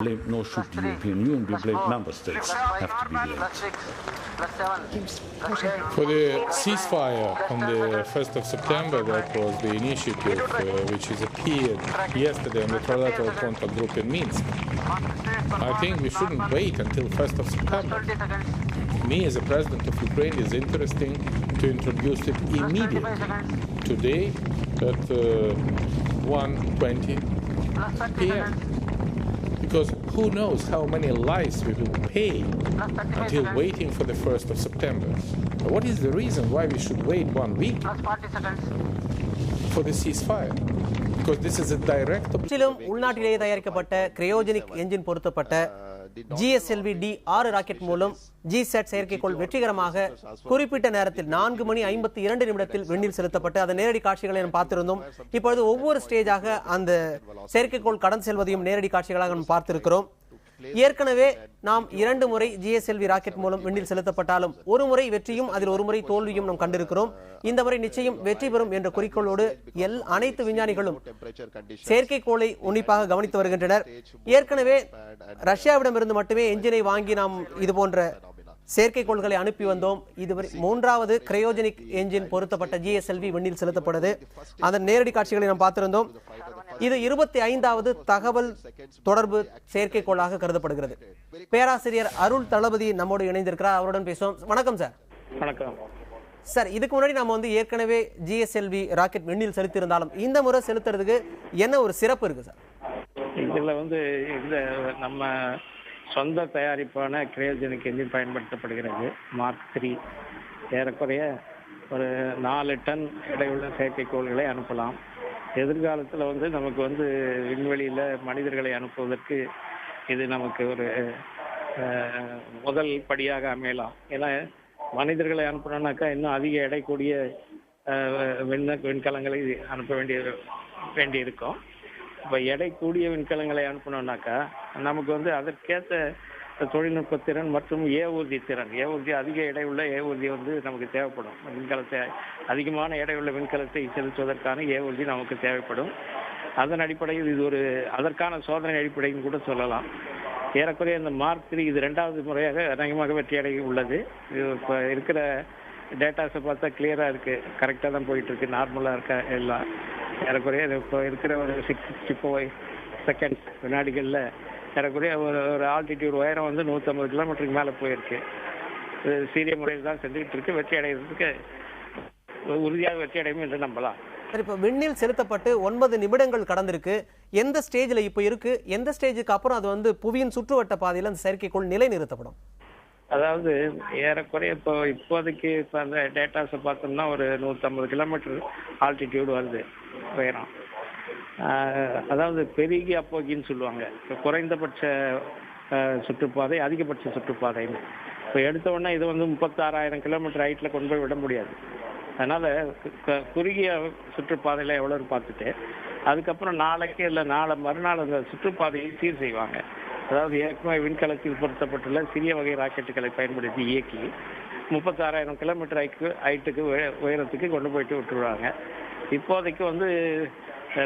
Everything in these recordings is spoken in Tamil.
blame no should the European Union be blamed, member states have to be blamed. For the ceasefire on the 1st of September, that was the initiative which is appeared yesterday on the trilateral contact group in Minsk. I think we shouldn't wait until 1st of September. Me as a president of Ukraine is interesting to introduce it immediately, today at 1:20 p.m. Because who knows how many lives we will pay until waiting for the 1st of September. What is the reason why we should wait 1 week for the ceasefire? Because this is a direct... உள்நாட்டிலேயே தயாரிக்கப்பட்ட கிரையோஜெனிக் என்ஜின் பொருத்தப்பட்ட GSLV-D6 ராக்கெட் மூலம் ஜிசாட் செயற்கைக்கோள் வெற்றிகரமாக குறிப்பிட்ட நேரத்தில் 4:52 நிமிடத்தில் விண்ணில் செலுத்தப்பட்டு அதன் நேரடி காட்சிகளை நாம் பார்த்திருந்தோம். இப்பொழுது ஒவ்வொரு ஸ்டேஜாக அந்த செயற்கைக்கோள் கடந்து செல்வதையும் நேரடி காட்சிகளாக நாம் பார்த்திருக்கிறோம். ஏற்கனவே நாம் 2 முறை GSLV ராக்கெட் மூலம் விண்ணில் செலுத்தப்பட்டாலும் ஒரு முறை வெற்றியும் அதில் ஒரு முறை தோல்வியும் நாம் கண்டிருக்கிறோம். இந்த முறை நிச்சயம் வெற்றி பெறும் என்ற குறிக்கோளோடு அனைத்து விஞ்ஞானிகளும் செயற்கைக்கோளை உன்னிப்பாக கவனித்து வருகின்றனர். ஏற்கனவே ரஷ்யாவிடமிருந்து மட்டுமே என்ஜினை வாங்கி நாம் இது போன்ற செயற்கைக்கோள்களை அனுப்பி வந்தோம். இதுவரை 3வது கிரையோஜெனிக் என்ஜின் பொருத்தப்பட்ட GSLV விண்ணில் செலுத்தப்பட்டது. அதன் நேரடி காட்சிகளை நாம் பார்த்திருந்தோம். இது 25வது தகவல் தொடர்பு செயற்கைக்கோளாக கருதப்படுகிறது. பேராசிரியர் அருள் தளபதி நம்மோடு இணைந்திருக்கிறார். அவருடன் பேசுவோம். வணக்கம் சார். வணக்கம் சார். இதுக்கு முன்னாடி நம்ம ஏற்கனவே GSLV ராக்கெட் விண்ணில் செலுத்தியிருந்தாலும் இந்த முறை செலுத்துறதுக்கு என்ன ஒரு சிறப்பு இருக்கு சார்? இதுல இந்த நம்ம சொந்த தயாரிப்பான கிரையோஜெனிக் என்ஜின் பயன்படுத்தப்படுகிறது. மார்க் 3 ஏறக்குறைய ஒரு 4 டன் எடையுள்ள செயற்கைக்கோள்களை அனுப்பலாம். எதிர்காலத்தில் நமக்கு விண்வெளியில் மனிதர்களை அனுப்புவதற்கு இது நமக்கு ஒரு முதல் படியாக அமையலாம். ஏன்னா மனிதர்களை அனுப்பணும்னாக்கா இன்னும் அதிக எடை கூடிய விண்கலங்களை அனுப்ப வேண்டியிருக்கும். இப்போ எடை கூடிய விண்கலங்களை அனுப்பணும்னாக்கா நமக்கு அதற்கேற்ற தொழில்நுட்ப திறன் மற்றும் ஏவூர்தி திறன், அதிக எடையுள்ள ஏவூர்தி நமக்கு தேவைப்படும். விண்கலத்தை அதிகமான எடையுள்ள விண்கலத்தை செலுத்துவதற்கான ஏவூர்தி நமக்கு தேவைப்படும். அதன் அடிப்படையில் இது அதற்கான சோதனை அடிப்படையும் கூட சொல்லலாம். ஏறக்குறைய இந்த மார்க் 3 இது 2வது முறையாக அநேகமாக வெற்றியடை உள்ளது. இது இப்போ இருக்கிற டேட்டாஸை பார்த்தா கிளியராக இருக்குது, கரெக்டாக தான் போயிட்டுருக்கு, நார்மலாக இருக்கா எல்லாம். ஏறக்குறைய இப்போ இருக்கிற ஒரு 664 செகண்ட்ஸ் வினாடிகளில் ஏறக்குறைய ஒரு ஆல்டிடியூட் உயரம் 150 கிலோமீட்டருக்கு மேலே போயிருக்கு. சீரிய முறையில் தான் செஞ்சுக்கிட்டு இருக்கு. வெற்றி அடைகிறதுக்கு உறுதியாக வெற்றி அடையும் என்று நம்பலாம். சார், இப்போ விண்ணில் செலுத்தப்பட்டு 9 நிமிடங்கள் கடந்திருக்கு. எந்த ஸ்டேஜில் இப்போ இருக்கு, எந்த ஸ்டேஜுக்கு அப்புறம் அது புவியின் சுற்றுவட்ட பாதையில் அந்த செயற்கைக்கோள் நிலை நிறுத்தப்படும்? அதாவது ஏறக்குறைய இப்போதைக்கு அந்த டேட்டாஸை பார்த்தோம்னா ஒரு 150 கிலோமீட்டர் ஆல்டிடியூடு வருது உயரம். அதாவது பெருகி அப்போக்கின்னு சொல்லுவாங்க. குறைந்தபட்ச சுற்றுப்பாதை, அதிகபட்ச சுற்றுப்பாதைன்னு. இப்போ எடுத்த உடனே இது 36,000 கிலோமீட்டர் ஹைட்டில் கொண்டு போய் விட முடியாது. அதனால் குறுகிய சுற்றுப்பாதையில் எவ்வளோன்னு பார்த்துட்டு அதுக்கப்புறம் நாளைக்கு இல்லை நாளை மறுநாள் அந்த சுற்றுப்பாதையை சீர் செய்வாங்க. அதாவது ஏற்கனவே விண்கலத்தில் பொருத்தப்பட்டுள்ள சிறிய வகை ராக்கெட்டுகளை பயன்படுத்தி இயக்கி 36,000 கிலோமீட்டர் ஹைட்டுக்கு உயரத்துக்கு கொண்டு போயிட்டு விட்டுருவாங்க. இப்போதைக்கு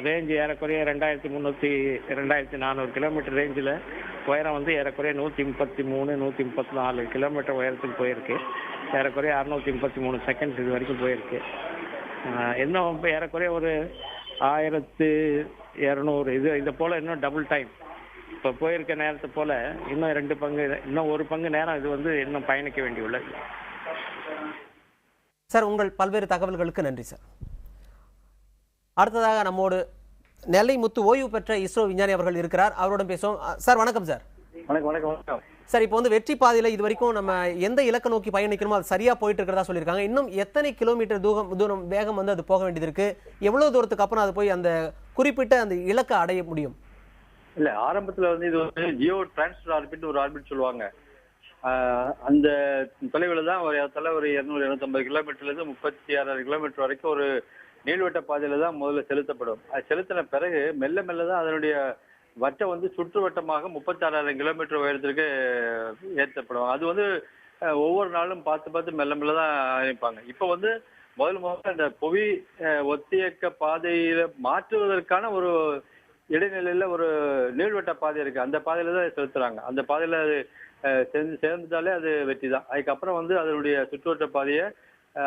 ரேஞ்சு ஏறக்குறைய 2,300 2,400 கிலோமீட்டர் ரேஞ்சில் உயரம் ஏறக்குறைய 133 134 கிலோமீட்டர் உயரத்துக்கு போயிருக்கு. ஏறக்குறைய 633 செகண்ட்ஸ் இது வரைக்கும் போயிருக்கு. இன்னும் இப்போ ஏறக்குறைய ஒரு 1,200 இதை போல் இன்னும் டபுள் டைம் இப்போ போயிருக்க நேரத்தை போல் இன்னும் ஒரு பங்கு நேரம் இது இன்னும் பயணிக்க வேண்டியுள்ளது. சார், உங்கள் பல்வேறு தகவல்களுக்கு நன்றி சார். அடுத்ததாக நம்மோடு நெல்லை முத்து ஓய்வு பெற்ற இஸ்ரோ விஞ்ஞானி அவர்கள் இருக்கிறார். அவருடன் பேசுவோம். சார் வணக்கம் சார். வணக்கம் சார், இப்போ வெற்றி பாதையில் இது வரைக்கும் நம்ம எந்த இலக்கை நோக்கி பயணிக்கணுமோ அது சரியா போயிட்டு இருக்கிறதா சொல்லியிருக்காங்க. இன்னும் எத்தனை கிலோமீட்டர் தூரம் வேகம் அது போக வேண்டியது இருக்கு? எவ்வளவு தூரத்துக்கு அப்புறம் அது போய் அந்த குறிப்பிட்ட அந்த இலக்கை அடைய முடியும்? இல்ல, ஆரம்பத்துல இது ஜியோ டிரான்ஸ்ஃபர் ஆர்பிட் ஒரு ஆர்பிட் சொல்லுவாங்க. அந்த தொலைவில் தான் ஒரு 200-250 கிலோமீட்டர்ல இருந்து 36,000 கிலோமீட்டர் வரைக்கும் ஒரு நீள்வட்ட பாதையில தான் முதல்ல செலுத்தப்படும். அது செலுத்தின பிறகு மெல்ல மெல்ல தான் அதனுடைய வட்டம் சுற்றுவட்டமாக 36,000 கிலோமீட்டர் உயரத்திற்கு ஏற்றப்படும். அது ஒவ்வொரு நாளும் பார்த்து மெல்ல மெல்ல தான் ஆரம்பிப்பாங்க. இப்போ முதல்ல அந்த புவி ஒத்தியக்க பாதையில மாற்றுவதற்கான ஒரு இடைநிலையில ஒரு நீள்வட்ட பாதை இருக்கு, அந்த பாதையில தான் செலுத்துறாங்க. அந்த பாதையில அது சேர்ந்துட்டாலே அது வெற்றி தான். அதுக்கப்புறம் வந்து அதனுடைய சுற்றுவட்ட பாதையை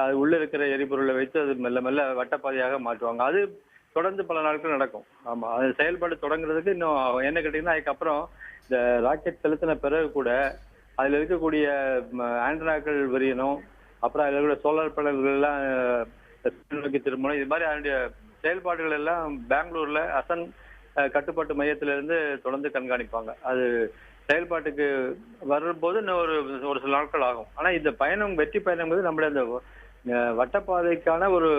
அது உள்ள இருக்கிற எரிபொருளை வைத்து அது மெல்ல மெல்ல வட்டப்பாதையாக மாற்றுவாங்க. அது தொடர்ந்து பல நாட்கள் நடக்கும். ஆமா, அது செயல்பாடு தொடங்குறதுக்கு இன்னும் என்ன கேட்டீங்கன்னா, அதுக்கப்புறம் இந்த ராக்கெட் செலுத்தின பிறகு கூட அதுல இருக்கக்கூடிய ஆண்டனாக்கள் விரியணும், அப்புறம் அதுல இருக்கிற சோலார் பேனல்கள் எல்லாம் நோக்கி திரும்பணும். இது மாதிரி அதனுடைய செயல்பாடுகள் எல்லாம் பெங்களூர்ல அசன் கட்டுப்பாட்டு மையத்திலிருந்து தொடர்ந்து கண்காணிப்பாங்க. அது செயல்பாட்டுக்கு வரும்போது இன்னும் ஒரு சில நாட்கள் ஆகும். ஆனா இந்த பயணம், வெற்றி பயணம் நம்முடைய அந்த வட்டப்பாதைக்கான ஒரு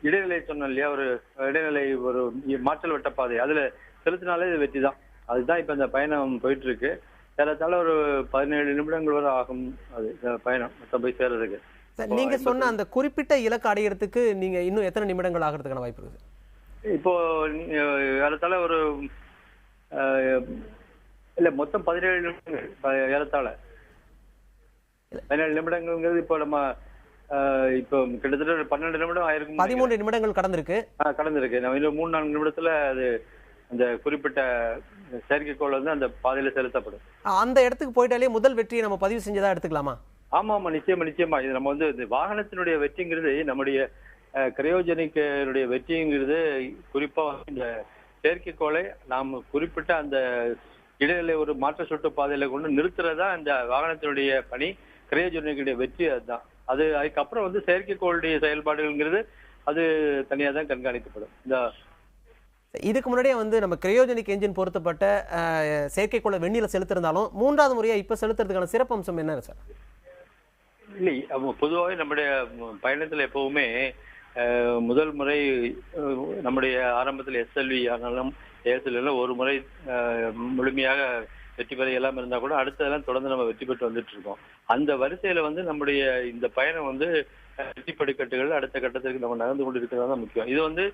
இடைநிலை சொன்னோம் இல்லையா, ஒரு இடைநிலை, ஒரு மாற்றல் வட்டப்பாதை அதுல செலுத்தினாலே இது வெற்றி தான். அதுதான் இப்ப இந்த பயணம் போயிட்டு இருக்கு. ஏறத்தாழ ஒரு 17 நிமிடங்கள் வரை ஆகும் அது பயணம் மொத்தம் போய் சேர்றதுக்கு. நீங்க சொன்ன அந்த குறிப்பிட்ட இலக்கு அடையிறதுக்கு நீங்க இன்னும் எத்தனை நிமிடங்கள் ஆகிறதுக்கான வாய்ப்பு இருக்கு? இப்போ ஏறத்தாழ ஒரு இல்ல மொத்தம் 17 நிமிடங்கள், ஏறத்தாழ 17 நிமிடங்கள்ங்கிறது இப்போ நம்ம இப்போ கிட்டத்தட்ட 12 நிமிடம் ஆயிருக்கும். 13 நிமிடங்கள் கடந்திருக்கு. நம்ம இன்னும் 3-4 நிமிடத்துல அது அந்த குறிப்பிட்ட செயற்கைக்கோள் வந்து அந்த பாதையில செலுத்தப்படும். அந்த இடத்துக்கு போயிட்டாலே முதல் வெற்றியை நம்ம பதிவு செஞ்சதா எடுத்துக்கலாமா? ஆமா, நிச்சயமா. இது நம்ம வந்து இந்த வாகனத்தினுடைய வெற்றிங்கிறது, நம்முடைய கிரையோஜெனிக் வெற்றிங்கிறது குறிப்பா இந்த செயற்கைக்கோளை நாம் குறிப்பிட்ட அந்த இடைநிலை ஒரு மாற்ற சுட்டு பாதையில கொண்டு நிறுத்துறதா இந்த வாகனத்தினுடைய பணி. கிரையோஜெனிக்குடைய வெற்றி அதுதான். அதுக்கப்புறம் வந்து செயற்கைக்கோளுடைய செயல்பாடுங்கிறது அது தனியா தான் கண்காணிக்கப்படும். இதுக்கு முன்னாடியே வந்து நம்ம கிரையோஜெனிக் என்ஜின் பொருத்தப்பட்ட செயற்கைக்கோளை வெண்ணில செலுத்திருந்தாலும் 3வது முறையா இப்ப செலுத்துறதுக்கான சிறப்பம்சம் என்ன சார்? இல்லை, பொதுவாகவே நம்முடைய பயணத்துல எப்பவுமே முதல் முறை நம்முடைய ஆரம்பத்தில் SLV ஆனாலும் ஏஎஸ்எல் ஒரு முறை முழுமையாக வெற்றி பெற எல்லாம் இருந்தா கூட அடுத்ததெல்லாம் தொடர்ந்து நம்ம வெற்றி பெற்று வந்துட்டு இருக்கோம். அந்த வரிசையில வந்து நம்முடைய இந்த பயணம் வந்து வெற்றி படிக்கட்டுகள் அடுத்த கட்டத்திற்கு நம்ம நகர்ந்து கொண்டு இருக்கிறதா முக்கியம். இது வந்து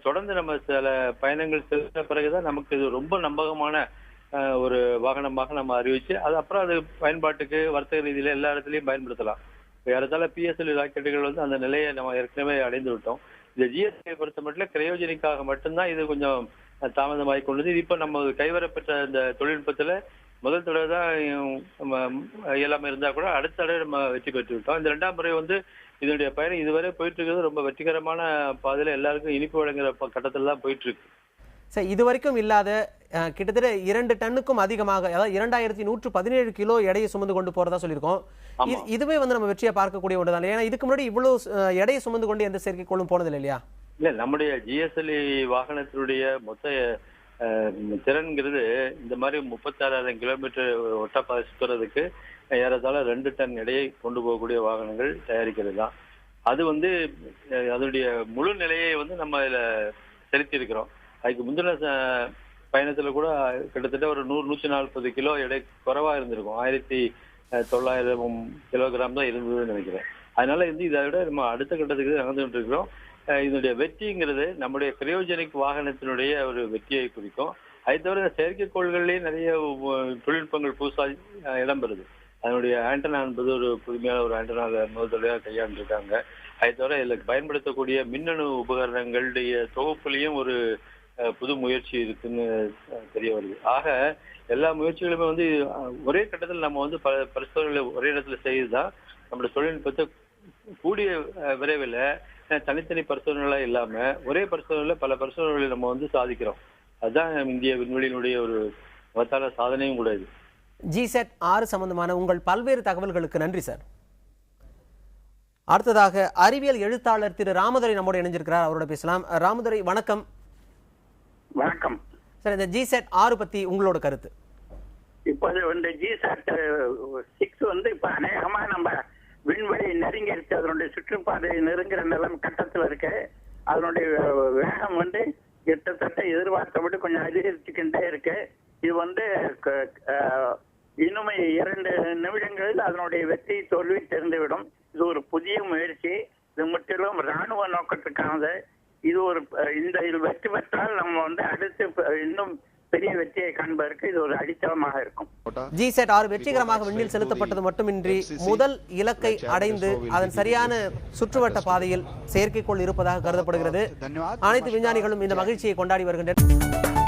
தொடர்ந்து நம்ம சில பயணங்கள் செலுத்தின பிறகுதான் நமக்கு இது ரொம்ப நம்பகமான ஒரு வாகனமாக நம்ம அறிவிச்சு அது அப்புறம் அது பயன்பாட்டுக்கு வர்த்தக ரீதியில எல்லா இடத்துலையும் பயன்படுத்தலாம். ஏறத்தாழ PSLV ராக்கெட்டுகள் வந்து அந்த நிலையை நம்ம ஏற்கனவே அடைந்து விட்டோம். இந்த GSLV பொறுத்த மட்டும் கிரையோஜெனிக்காக மட்டும்தான் இது கொஞ்சம் தாமதமாகி கொண்டது. இது இப்ப நம்ம கைவரப்பெற்ற இந்த தொழில்நுட்பத்துல முதல் தடவை தான் எல்லாமே இருந்தா கூட அடுத்த தடவை நம்ம வெற்றி பெற்று விட்டோம். இந்த 2ஆம் முறை வந்து இதனுடைய பயணம் இதுவரை போயிட்டு இருக்கிறது ரொம்ப வெற்றிகரமான பாதையில எல்லாருக்கும் இனிப்பு வழங்குற கட்டத்துல தான் போயிட்டு இருக்கு. சார், இதுவரைக்கும் இல்லாத கிட்டத்தட்ட 2 டன்னுக்கும் அதிகமாக, அதாவது 2117 கிலோ எடையை சுமந்து கொண்டு போறதா சொல்லியிருக்கோம். இதுவே வந்து நம்ம வெற்றியை பார்க்கக்கூடிய ஒன்றுதான். ஏன்னா இதுக்கு முன்னாடி இவ்வளவு எடையை சுமந்து கொண்டு எந்த செயற்கைக்கோளும் போனதில்லை இல்லையா? இல்ல, நம்முடைய GSLV வாகனத்தினுடைய மொத்த திறன்கிறது இந்த மாதிரி 36,000 கிலோமீட்டர் ஒட்டப்பாதை சுற்றுறதுக்கு ஏறத்தாழ 2 டன் எடையை கொண்டு போகக்கூடிய வாகனங்கள் தயாரிக்கிறது தான். அது வந்து அதனுடைய முழு நிலையை வந்து நம்ம இதுல செலுத்தி இருக்கிறோம். அதுக்கு முந்தின பயணத்துல கூட கிட்டத்தட்ட ஒரு 100-140 கிலோ எடை குறைவா இருந்திருக்கும். 1900 கிலோகிராம் தான் இருந்ததுன்னு நினைக்கிறேன். அதனால இதை விட நம்ம அடுத்த கட்டத்துக்கு நடந்துகிட்டு இருக்கிறோம். இதனுடைய வெற்றிங்கிறது நம்முடைய கிரையோஜெனிக் வாகனத்தினுடைய ஒரு வெற்றியை குறிக்கும். அதை தவிர செயற்கைக்கோள்கள்லயே நிறைய தொழில்நுட்பங்கள் புதுசாக இடம்பெறுது. அதனுடைய ஆண்டனா என்பது ஒரு புதுமையான ஒரு ஆண்டனா முதல் தடவையாக கையாண்டிருக்காங்க. அதை தவிர இதில் பயன்படுத்தக்கூடிய மின்னணு உபகரணங்களுடைய தொகுப்புலையும் ஒரு புது முயற்சி இருக்குன்னு தெரிய வருது. ஆக எல்லா முயற்சிகளுமே வந்து ஒரே கட்டத்தில் நம்ம வந்து பல பரிசோதனைகளை ஒரே இடத்துல செய்துதான் நம்முடைய தொழில்நுட்பத்தை கூடிய விரைவில் தனித்தனி பரிசோதனைகளா இல்லாம ஒரே பரிசோதனையில பல பரிசோதனைகளை நம்ம வந்து சாதிக்கிறோம். அதுதான் இந்திய விண்வெளியினுடைய ஒரு மகத்தான சாதனையும் கூட. இது GSAT 6 சம்பந்தமான உங்கள் பல்வேறு தகவல்களுக்கு நன்றி சார். அடுத்ததாக அறிவியல் எழுத்தாளர் திரு ராமதுரை நம்மோடு இணைஞ்சிருக்கிறார். அவரோட பேசலாம். ராமதுரை, வணக்கம். வணக்கம் சார். இந்த GSAT 6 பத்தி உங்களோட கருத்து? இப்போது வந்து GSAT 6 வந்து இப்ப அநேகமா நம்ம விண்வெளி நெருங்கி இருக்கு. அதனுடைய சுற்றுப்பாதை நெருங்குற நிலம் கட்டத்துல இருக்கு. அதனுடைய வேகம் வந்து கிட்டத்தட்ட எதிர்பார்த்தபடி கொஞ்சம் அதிகரிச்சுக்கிட்டே இருக்கு. இது வந்து இன்னுமே 2 நிமிடங்களில் அதனுடைய வெற்றி தோல்வி தெரிந்துவிடும். இது ஒரு புதிய முயற்சி. இது முற்றிலும் ராணுவ நோக்கத்துக்கானது. இது ஒரு இதில் வெற்றி பெற்றால் நம்ம வந்து அடுத்து இன்னும் பெரிய வெற்றியை காண்பதற்கு இது ஒரு அடித்தளமாக இருக்கும். GSAT 6 வெற்றிகரமாக விண்ணில் செலுத்தப்பட்டது மட்டுமின்றி முதல் இலக்கை அடைந்து அதன் சரியான சுற்றுவட்ட பாதையில் செயற்கைக்கோள் இருப்பதாக கருதப்படுகிறது. அனைத்து விஞ்ஞானிகளும் இந்த மகிழ்ச்சியை கொண்டாடி வருகின்றனர்.